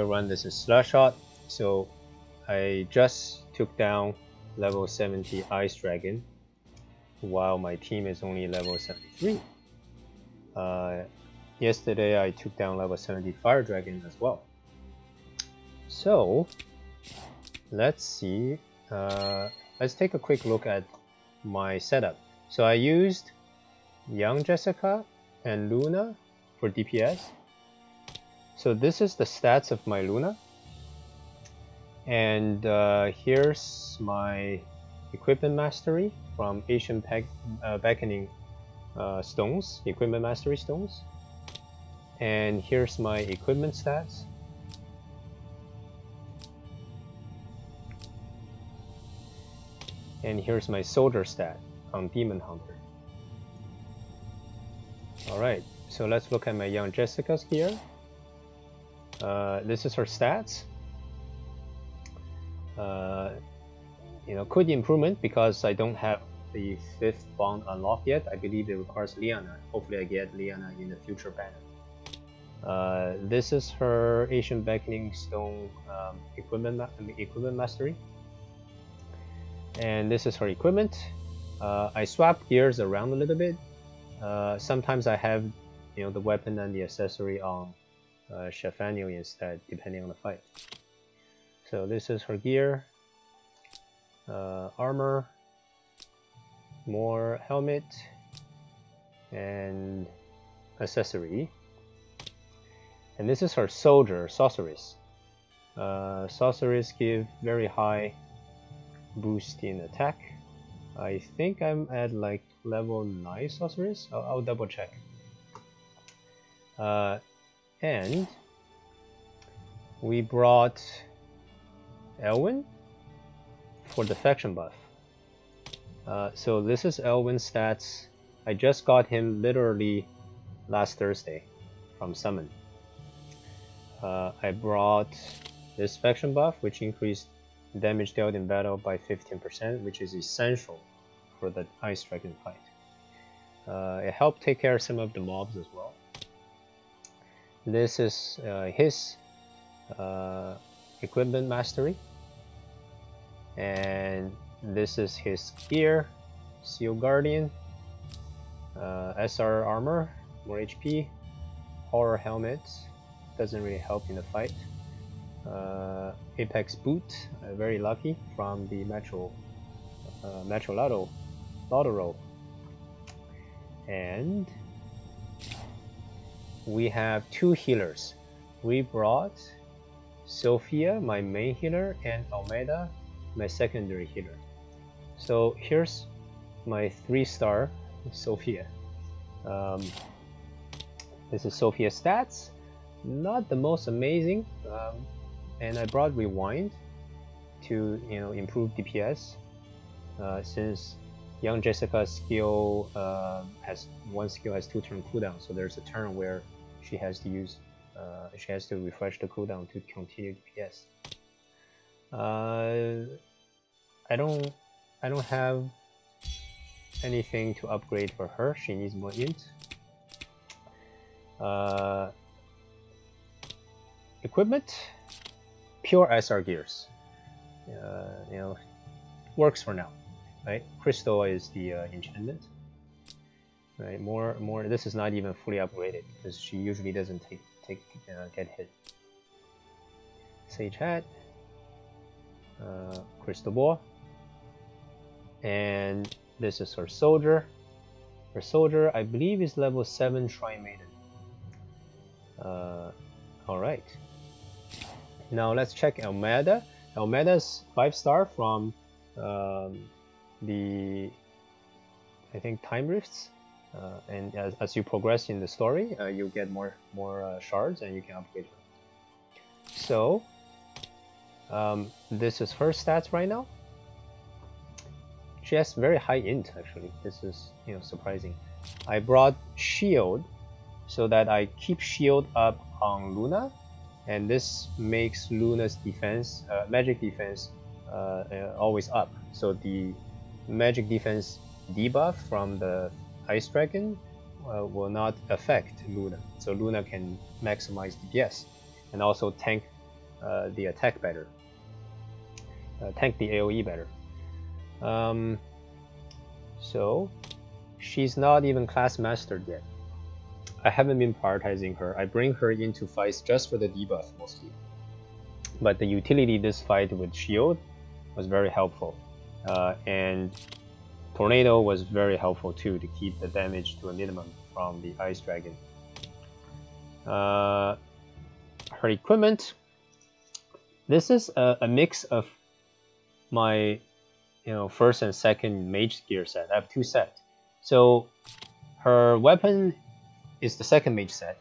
run this is slashshot. So I just took down level 70 Ice Dragon, while my team is only level 73. Yesterday I took down level 70 Fire Dragon as well. So let's see. Let's take a quick look at my setup. So I used Young Jessica and Luna for DPS. So this is the stats of my Luna. And here's my equipment mastery from Asian Beckoning stones, equipment mastery stones. And here's my equipment stats. And here's my soldier stat on Demon Hunter. Alright, so let's look at my Young Jessica's gear. This is her stats. You know, could improvement because I don't have the 5th bond unlocked yet. I believe it requires Liana. Hopefully I get Liana in the future banner. This is her Asian Beckoning Stone equipment mastery. And this is her equipment. I swapped gears around a little bit. Sometimes I have, you know, the weapon and the accessory on Chefaniel instead, depending on the fight. So this is her gear, armor, more helmet, and accessory. And this is her soldier, sorceress. Sorceress give very high boost in attack. I think I'm at like level 9 sorceress. I'll double check. And we brought Elwin for the faction buff. So this is Elwin's stats. I just got him literally last Thursday from Summon. I brought this faction buff, which increased damage dealt in battle by 15%, which is essential for the Ice Dragon fight. It helped take care of some of the mobs as well. This is his equipment mastery, and this is his gear, Seal Guardian, SR armor, more HP, horror helmet, doesn't really help in the fight. Apex boot, very lucky from the Metro Lotto roll. And we have 2 healers. We brought Sophia, my main healer, and Almeida, my secondary healer. So here's my 3-star Sophia. This is Sophia's stats. Not the most amazing, and I brought Rewind to, you know, improve DPS. Since Young Jessica's skill has 2 turn cooldown, so there's a turn where she has to use, she has to refresh the cooldown to continue DPS. I don't have anything to upgrade for her. She needs more int. Equipment, pure SR gears. You know, works for now, right? Crystal is the enchantment, right? More. This is not even fully upgraded because she usually doesn't get hit. Sage hat, crystal ball, and this is her soldier. Her soldier, I believe, is level 7 Shrine Maiden. All right. Now let's check Almeida. Almeida's 5-star from the, I think, Time Rifts, and as you progress in the story, you get more shards and you can upgrade her. So this is her stats right now. She has very high int actually. This is, you know, surprising. I brought shield so that I keep shield up on Luna, and this makes Luna's defense, magic defense, always up. So the magic defense debuff from the Ice Dragon will not affect Luna. So Luna can maximize DPS and also tank the attack better, tank the AoE better. So she's not even class mastered yet. I haven't been prioritizing her. I bring her into fights just for the debuff mostly. But the utility this fight with shield was very helpful, and tornado was very helpful too to keep the damage to a minimum from the ice dragon. Her equipment. This is a mix of my first and second mage gear set. I have two sets. So her weapon is the second mage set.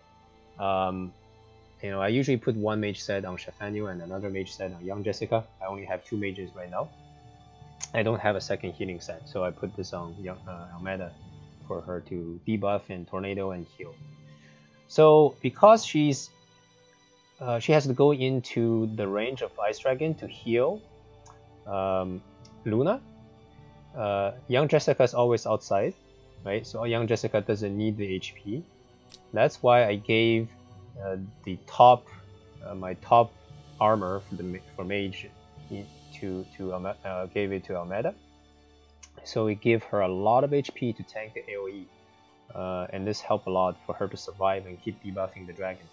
I usually put one mage set on Shafanu and another mage set on Young Jessica. I only have two mages right now. I don't have a second healing set, so I put this on Almeda for her to debuff and tornado and heal. So because she has to go into the range of Ice Dragon to heal Luna, Young Jessica is always outside, right? So Young Jessica doesn't need the HP. That's why I gave my top armor for mage gave it to Almeda. So we give her a lot of HP to tank the AoE, and this helped a lot for her to survive and keep debuffing the dragon.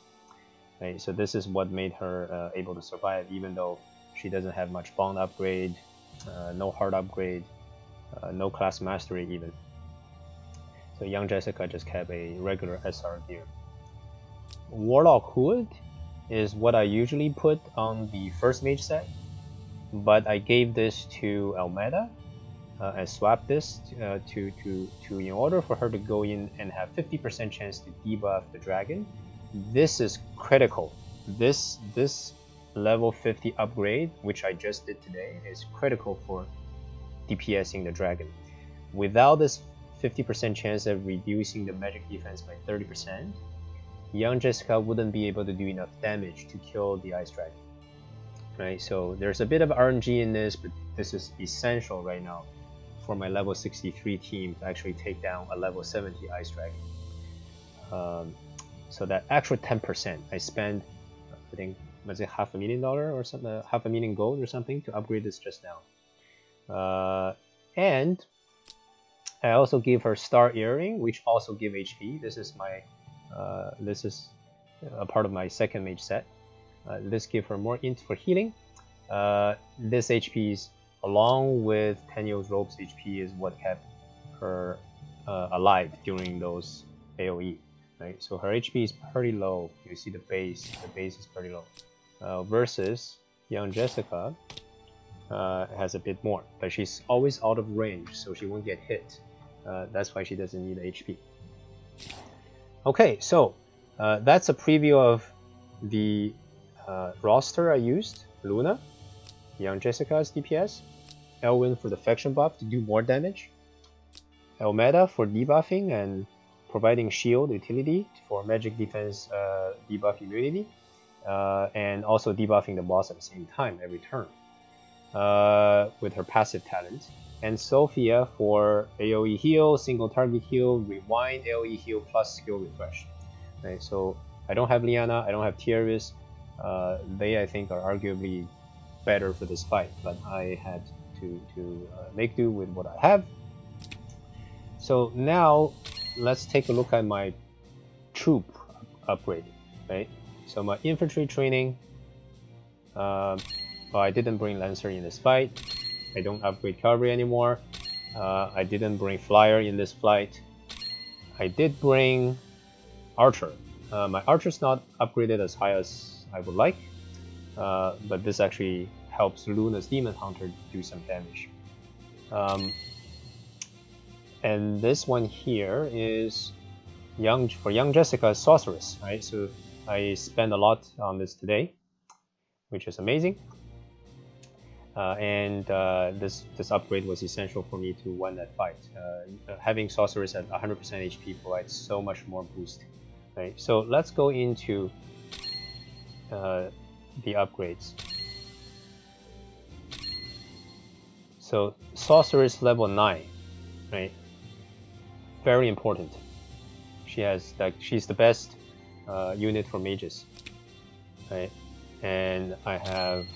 Right, so this is what made her able to survive, even though she doesn't have much bond upgrade, no heart upgrade, no class mastery even. So Young Jessica just kept a regular SR gear. Warlock Hood is what I usually put on the first mage set, but I gave this to Almeda and swapped this to in order for her to go in and have 50% chance to debuff the dragon. This is critical. This level 50 upgrade, which I just did today, is critical for DPSing the dragon. Without this 50% chance of reducing the magic defense by 30%, Young Jessica wouldn't be able to do enough damage to kill the ice dragon. Right, so there's a bit of RNG in this, but this is essential right now for my level 63 team to actually take down a level 70 ice dragon. So that extra 10%, I spent, I think, was it $500,000 or something, $500,000 gold or something to upgrade this just now. And I also give her Star Earring, which also give HP. This is a part of my second mage set. This give her more int for healing. This HP's along with Tenyo's Rope's HP is what kept her alive during those AoE. Right? So her HP is pretty low. You see the base is pretty low. Versus Young Jessica has a bit more, but she's always out of range, so she won't get hit. That's why she doesn't need HP. Okay, so that's a preview of the roster I used. Luna, Young Jessica's DPS, Elwyn for the faction buff to do more damage, Almeda for debuffing and providing shield utility for magic defense debuff immunity, and also debuffing the boss at the same time every turn with her passive talent. And Sophia for AoE heal, single target heal, rewind AoE heal plus skill refresh. Right, so I don't have Liana, I don't have Tiervis. They I think are arguably better for this fight, but I had to make do with what I have. So now let's take a look at my troop upgrade. Right, so my infantry training. I didn't bring Lancer in this fight. I don't upgrade cavalry anymore. I didn't bring flyer in this flight. I did bring archer. My archer's not upgraded as high as I would like, but this actually helps Luna's demon hunter do some damage. And this one here is for Young Jessica's sorceress, right? So I spent a lot on this today, which is amazing. This upgrade was essential for me to win that fight. Having sorceress at 100% HP provides so much more boost. Right, so let's go into the upgrades. So sorceress level 9, right? Very important. She's the best unit for mages, right? and I have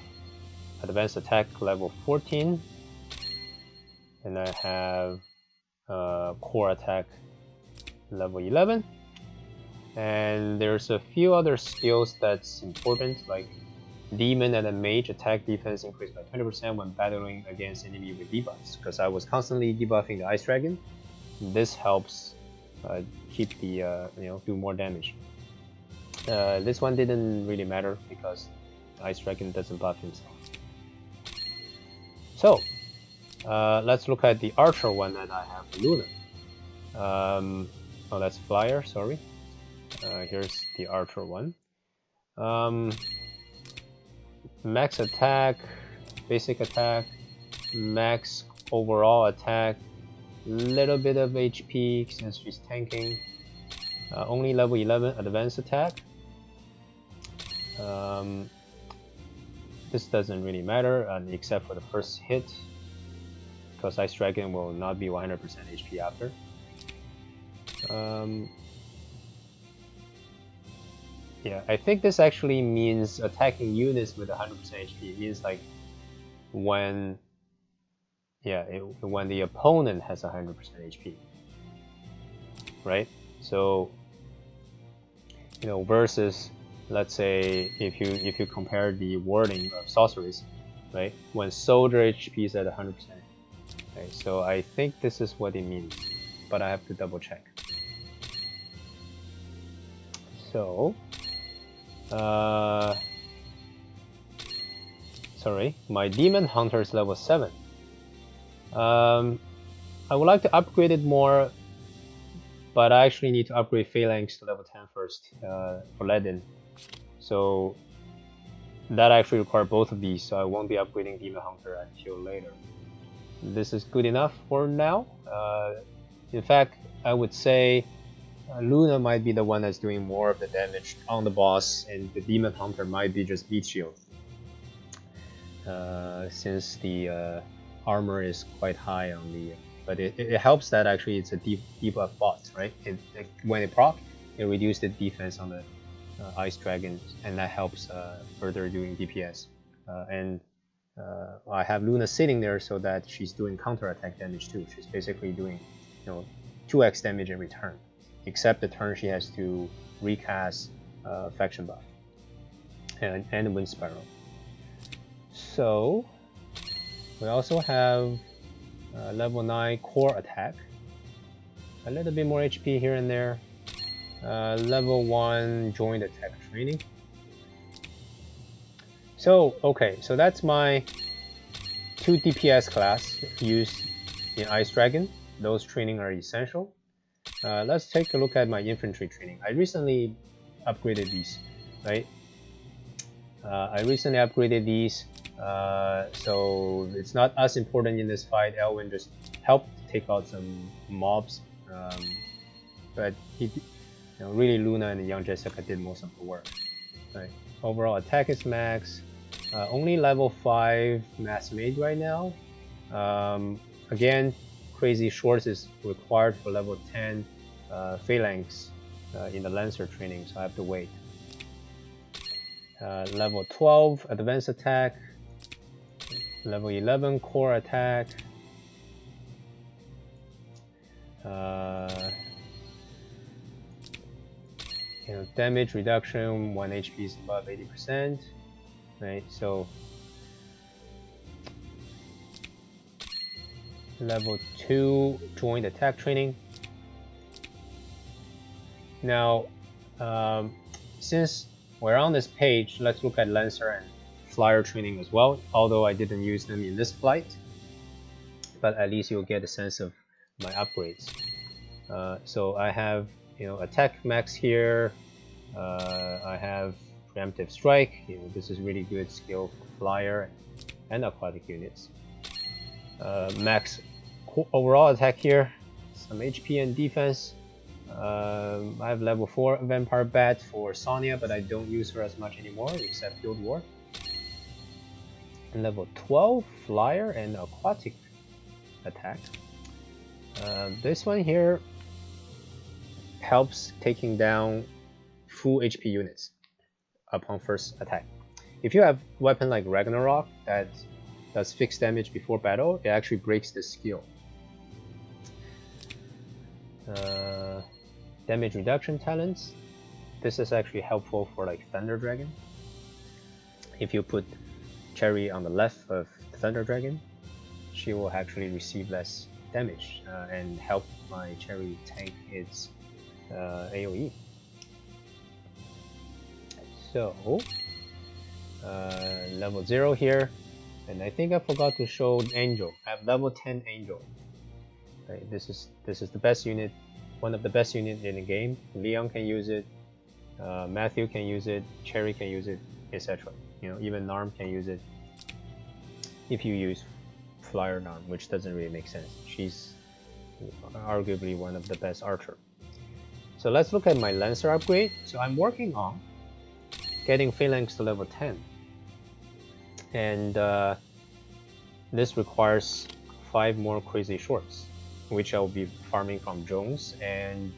advanced attack level 14, and I have core attack level 11, and there's a few other skills that's important, like demon and a mage attack defense increased by 20% when battling against enemy with debuffs, because I was constantly debuffing the ice dragon. This helps keep the do more damage. This one didn't really matter because ice dragon doesn't buff himself. So let's look at the archer one that I have for Luna. Oh, that's flyer, sorry. Here's the archer one. Max attack, basic attack, max overall attack, little bit of HP since she's tanking. Only level 11 advanced attack. This doesn't really matter except for the first hit, because Ice Dragon will not be 100% HP after. Yeah, I think this actually means attacking units with 100% HP. It means like when the opponent has 100% HP, right? So versus, let's say, if you compare the wording of sorceries, right? When soldier HP is at 100%. Okay, so I think this is what it means, but I have to double check. So, sorry, my demon hunter is level 7. I would like to upgrade it more, but I actually need to upgrade Phalanx to level 10 first for Ledin. So that actually requires both of these, so I won't be upgrading Demon Hunter until later. This is good enough for now. In fact, I would say Luna might be the one that's doing more of the damage on the boss, and the Demon Hunter might be just beat shield. Since the armor is quite high on the... But it helps that actually it's a debuff bot, right? When it proc, it reduces the defense on the Ice Dragon, and that helps further doing DPS. And I have Luna sitting there so that she's doing counter attack damage too. She's basically doing 2x damage in return, except the turn she has to recast faction buff and Wind Spiral. So we also have level 9 core attack, a little bit more HP here and there. Level 1 joint attack training. So okay, so that's my 2 DPS class used in Ice Dragon. Those training are essential. Let's take a look at my infantry training. I recently upgraded these, right? I recently upgraded these, so it's not as important in this fight. Elwin just helped take out some mobs, but really Luna and young Jessica did most of the work. Right. Overall attack is max. Only level 5 mass mage right now. Again, crazy shorts is required for level 10 phalanx in the Lancer training, so I have to wait. Level 12 advanced attack. Level 11 core attack. Damage reduction, 1 HP is above 80%, right? So level 2 joint attack training. Now, since we're on this page, let's look at Lancer and Flyer training as well, although I didn't use them in this flight, but at least you'll get a sense of my upgrades. So I have attack max here. I have preemptive strike. This is really good skill for flyer and aquatic units. Max overall attack here. Some HP and defense. I have level 4 Vampire Bat for Sonya, but I don't use her as much anymore, except Field War. And level 12 flyer and aquatic attack. This one here helps taking down full HP units upon first attack. If you have weapon like Ragnarok that does fixed damage before battle, it actually breaks the skill. Damage reduction talents. This is actually helpful for like Thunder Dragon. If you put Cherry on the left of Thunder Dragon, she will actually receive less damage and help my Cherry tank its AoE. So level 0 here, and I think I forgot to show Angel. I have level 10 Angel. Right, this is the best unit, one of the best units in the game. Leon can use it, Matthew can use it, Cherry can use it, etc. You know, even Narm can use it. If you use Flyer Narm, which doesn't really make sense. She's arguably one of the best archer. So let's look at my Lancer upgrade. So I'm working on getting Phalanx to level 10. And this requires 5 more Crazy Shorts, which I'll be farming from Jones and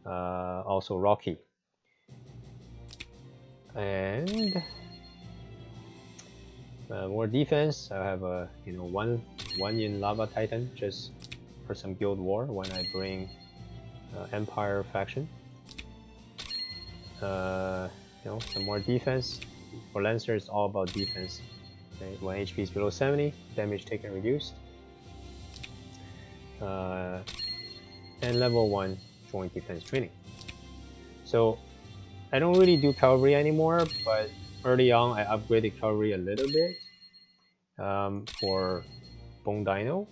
also Rocky. And more defense. I have a one in Lava Titan just for some guild war when I bring Empire faction. Some more defense. For Lancer, it's all about defense. Okay, when HP is below 70, damage taken reduced. And level 1 joint defense training. So I don't really do cavalry anymore, but early on I upgraded cavalry a little bit for Bone Dino.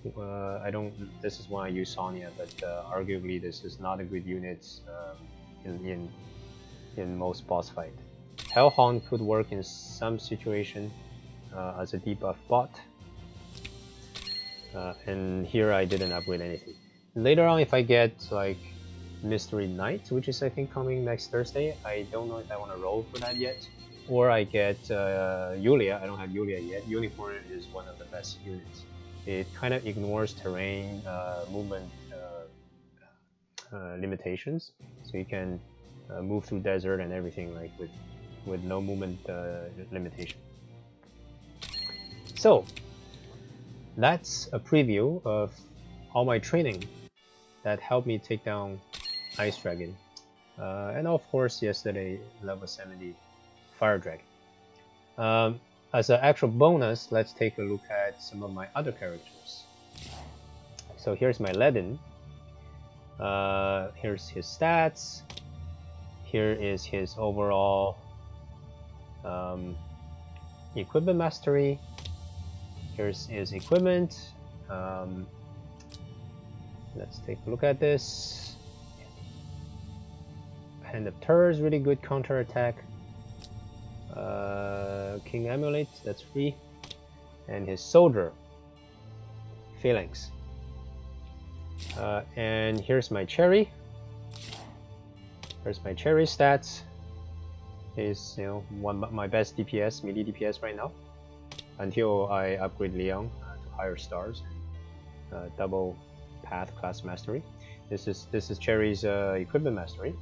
This is when I use Sonya, but arguably this is not a good unit in most boss fight. Hellhound could work in some situation as a debuff bot. And here I didn't upgrade anything. Later on, if I get like Mystery Knight, which is I think coming next Thursday, I don't know if I want to roll for that yet. Or I get Yulia. I don't have Yulia yet. Unicorn is one of the best units. It kind of ignores terrain, movement limitations, so you can move through desert and everything like with no movement limitation. So that's a preview of all my training that helped me take down Ice Dragon, and of course yesterday level 70 Fire Dragon. As an actual bonus, let's take a look at some of my other characters. So here's my Ledin. Here's his stats. Here is his overall equipment mastery. Here's his equipment. Let's take a look at this. Hand of Tur is really good counter attack. King Amulet, that's free. And his Soldier, Phalanx. And here's my Cherry. Here's my Cherry stats. Is my best DPS, melee DPS right now, until I upgrade Leon to higher stars, double path class mastery. This is Cherry's equipment mastery,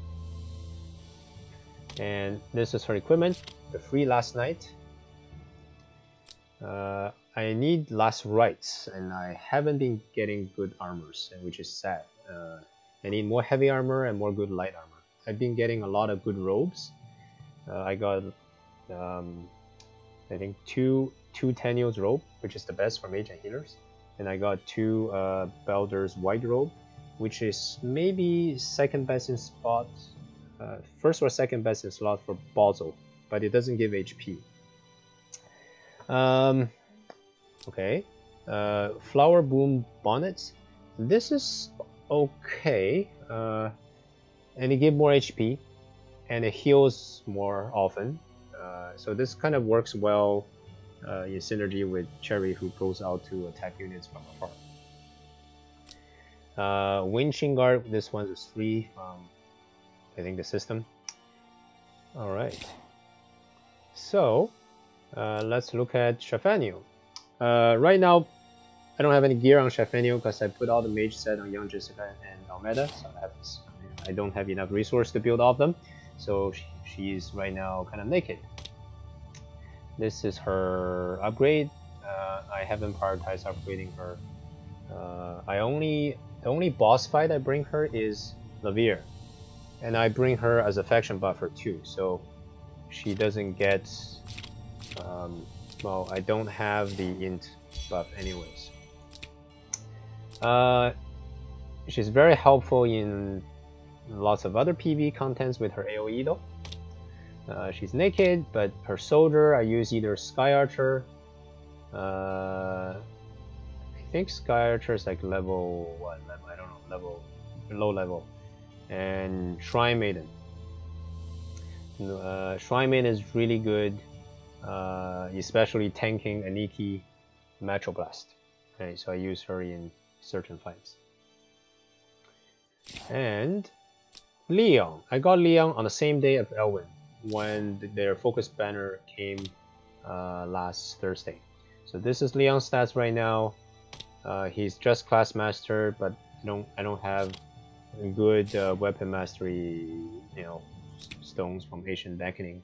and this is her equipment. The free last night. I need last rites, and I haven't been getting good armors, which is sad. I need more heavy armor and more good light armor. I've been getting a lot of good robes. I got I think two Tenniel's robe, which is the best for mage and healers, and I got 2 Belder's white robe, which is maybe second best in spot, first or second best in slot for Balzo, but it doesn't give HP. Okay, Flower Boom Bonnets. This is okay, and it gives more HP, and it heals more often. So this kind of works well in synergy with Cherry, who goes out to attack units from afar. Winching Guard, this one is free from, I think, the system. Alright. So, let's look at Shafaniel. Right now, I don't have any gear on Shafaniel because I put all the mage set on Young Jessica and Almeda, so I don't have enough resource to build off them. So she's right now kind of naked. This is her upgrade. I haven't prioritized upgrading her. The only boss fight I bring her is Lavir, and I bring her as a faction buffer too, so she doesn't get. Well, I don't have the int buff anyways. She's very helpful in lots of other PvE contents with her AoE though. She's naked, but her soldier I use either Sky Archer. I think Sky Archer is like level what? I don't know, low level, and Shrine Maiden. Shrine Maiden is really good, especially tanking Aniki Metro Blast. Okay, so I use her in certain fights. And Leon, I got Leon on the same day of Elwyn, when their focus banner came last Thursday. So this is Leon's stats right now. He's just class master, but I don't have good weapon mastery, stones from Ancient Beckoning.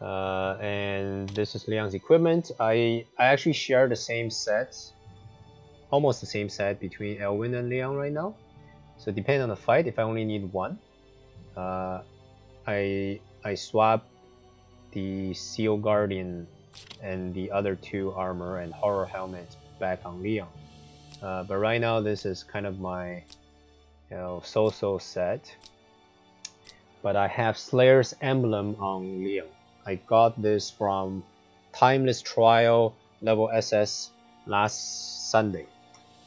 And this is Leon's equipment. I actually share the same set, almost the same set between Elwyn and Leon right now. So depending on the fight, if I only need one, I swap the Seal Guardian and the other two armor and horror helmet back on Leon. But right now this is kind of my so-so set. But I have Slayer's Emblem on Leon. I got this from Timeless Trial level SS last Sunday.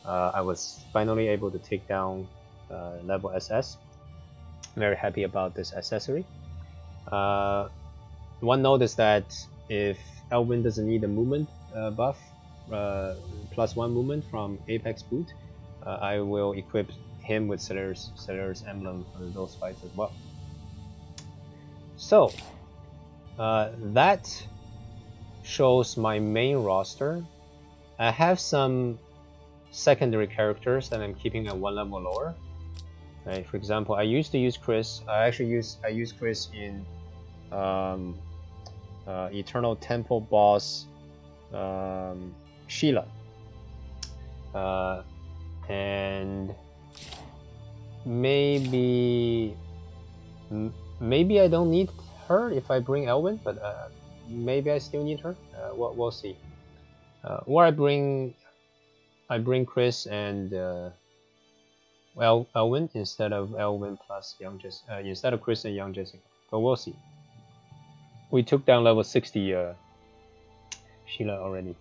I was finally able to take down level SS. Very happy about this accessory. One note is that if Elwyn doesn't need a movement buff, +1 movement from Apex Boot, I will equip him with Slayer's Emblem for those fights as well. So that shows my main roster. I have some secondary characters that I'm keeping at one level lower. Right, for example, I used to use Chris. I use Chris in Eternal Temple boss Sheila, and maybe I don't need her if I bring Elwyn, but maybe I still need her. We'll see. Or I bring Chris and Elwyn instead of Elwyn plus Young Jessica, instead of Chris and Young Jessica. But we'll see. We took down level 60 Sheila already.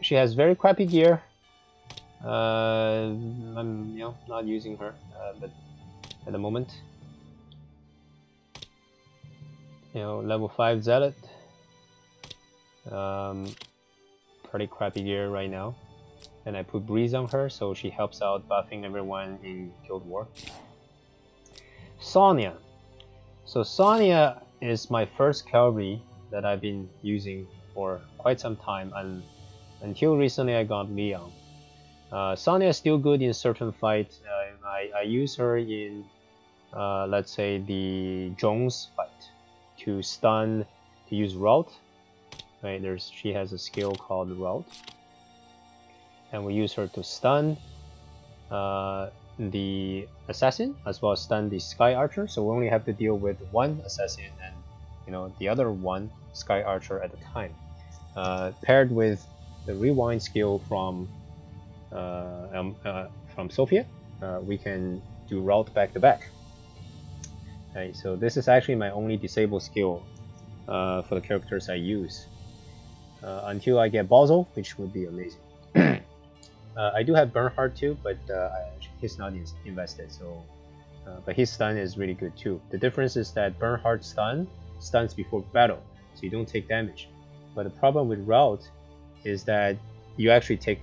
She has very crappy gear. I'm not using her, but at the moment, level 5 Zealot. Pretty crappy gear right now. And I put Breeze on her, so she helps out buffing everyone in Guild War. Sonya. So Sonya is my first cavalry that I've been using for quite some time, and until recently I got Leon. Sonya is still good in certain fights. I use her in, let's say, the Jones fight to stun, to use Rout. Right, she has a skill called Rout. And we use her to stun the assassin as well as stun the Sky Archer. So we only have to deal with one assassin and the other one Sky Archer at a time. Paired with the rewind skill from Sophia, we can do Rout back to back. Right, so this is actually my only disabled skill for the characters I use until I get Basil, which would be amazing. I do have Bernhard too, but he's not invested. So, but his stun is really good too. The difference is that Bernhard stuns before battle, so you don't take damage. But the problem with Rout is that you actually take,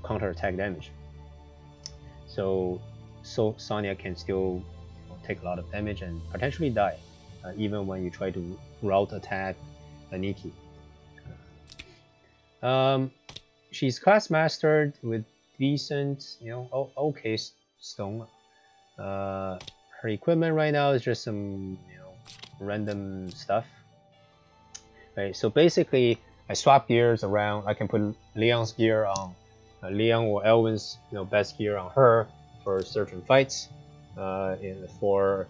counter attack damage. So Sonya can still take a lot of damage and potentially die, even when you try to Rout attack Aniki. She's class mastered with decent, okay stone. Her equipment right now is just some, random stuff. Right, so basically I swap gears around. I can put Leon's gear on Leon or Elwin's best gear on her for certain fights. For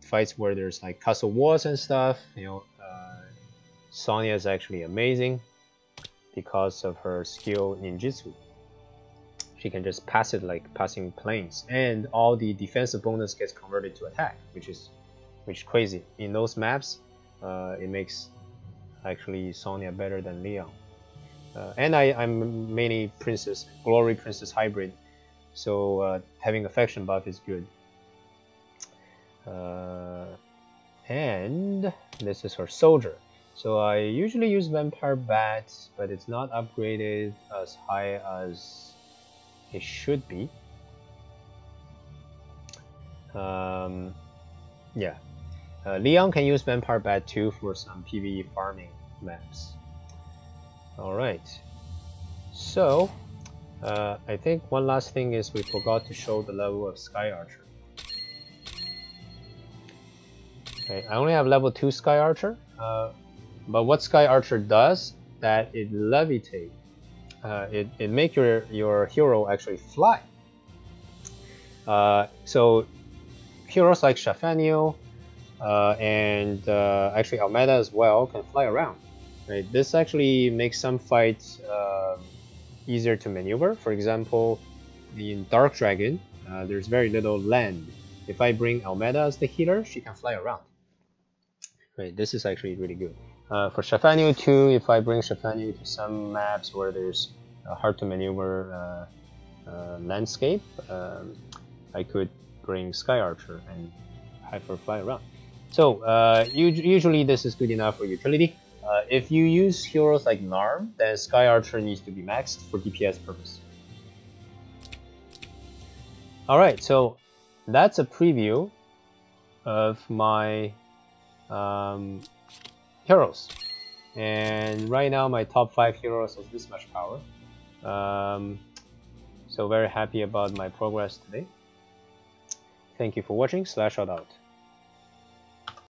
fights where there's like castle walls and stuff, Sonya is actually amazing because of her skill ninjutsu. She can just pass it like passing planes, and all the defensive bonus gets converted to attack, which is crazy. In those maps, it makes actually Sonya better than Leon. And I'm mainly Glory Princess hybrid, so having affection buff is good. And this is her soldier. So I usually use Vampire Bats, but it's not upgraded as high as it should be. Yeah. Leon can use Vampire Bat too for some PvE farming maps. Alright. So, I think one last thing is we forgot to show the level of Sky Archer. Okay, I only have level 2 Sky Archer, but what Sky Archer does, that it levitate. It make your hero actually fly. So heroes like Shafanio and actually Almeda as well can fly around. Right? This actually makes some fights easier to maneuver. For example, in Dark Dragon, there's very little land. If I bring Almeda as the healer, she can fly around. Right? This is actually really good. For Shafanio too, if I bring Shafanio to some maps where there's hard to maneuver landscape, I could bring Sky Archer and have her fly around. So usually this is good enough for utility. If you use heroes like Narm, then Sky Archer needs to be maxed for DPS purpose. Alright, so that's a preview of my heroes. And right now my top 5 heroes has this much power. So very happy about my progress today. Thank you for watching. Slashshot out.